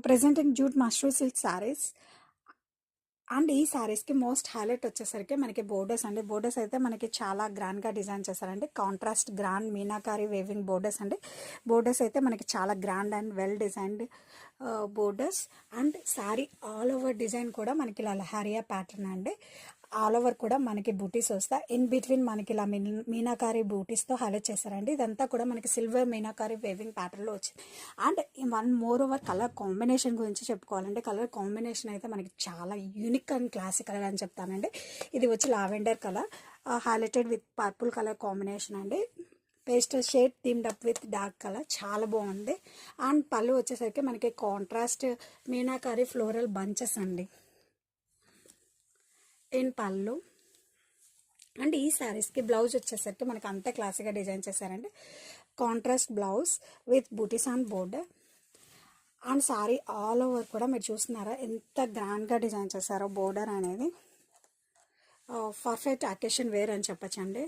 Presenting jute mashru silk saris. And ఈ సారీస్కి most highlight వచ్చేసరికి మనకి బోర్డర్స్ అండి. బోర్డర్స్ అయితే మనకి చాలా గ్రాండ్గా డిజైన్ చేశారండి. Contrast grand meenakari weaving borders అండి. బోర్డర్స్ అయితే మనకి చాలా grand and well designed borders. And sari all over design కూడా మనకి ఇలా లహరియా ప్యాటర్న్ అండి. ఆల్ ఓవర్ కూడా మనకి బూటీస్ వస్తాయి. ఇన్ బిట్వీన్ మనకి ఇలా మీనాకారి బూటీస్తో హైలైట్ చేశారండి. ఇదంతా కూడా మనకి సిల్వర్ మీనాకారి వేవింగ్ ప్యాటర్న్లో వచ్చింది. And one more over colour combination గురించి చెప్పుకోవాలంటే, కలర్ కాంబినేషన్ అయితే మనకి చాలా యూనిక్ అండ్ క్లాసిక్ కలర్ అని చెప్తానండి. ఇది వచ్చి lavender colour highlighted with purple colour combination అండి. Pastel shade themed up with dark colour, చాలా బాగుంది. అండ్ పళ్ళు వచ్చేసరికి మనకి కాంట్రాస్ట్ మీనాకారి ఫ్లోరల్ బంచెస్ అండి ఇన్ పళ్ళు. అండ్ ఈ శారీస్కి బ్లౌజ్ వచ్చేసరికి మనకి అంతే క్లాసిక్గా డిజైన్ చేశారండి. Contrast blouse with buttis and border. And sari all over కూడా మీరు చూస్తున్నారా ఎంత గ్రాండ్గా డిజైన్ చేశారో బోర్డర్ అనేది. పర్ఫెక్ట్ అకేషన్ వేర్ అని చెప్పచ్చండి.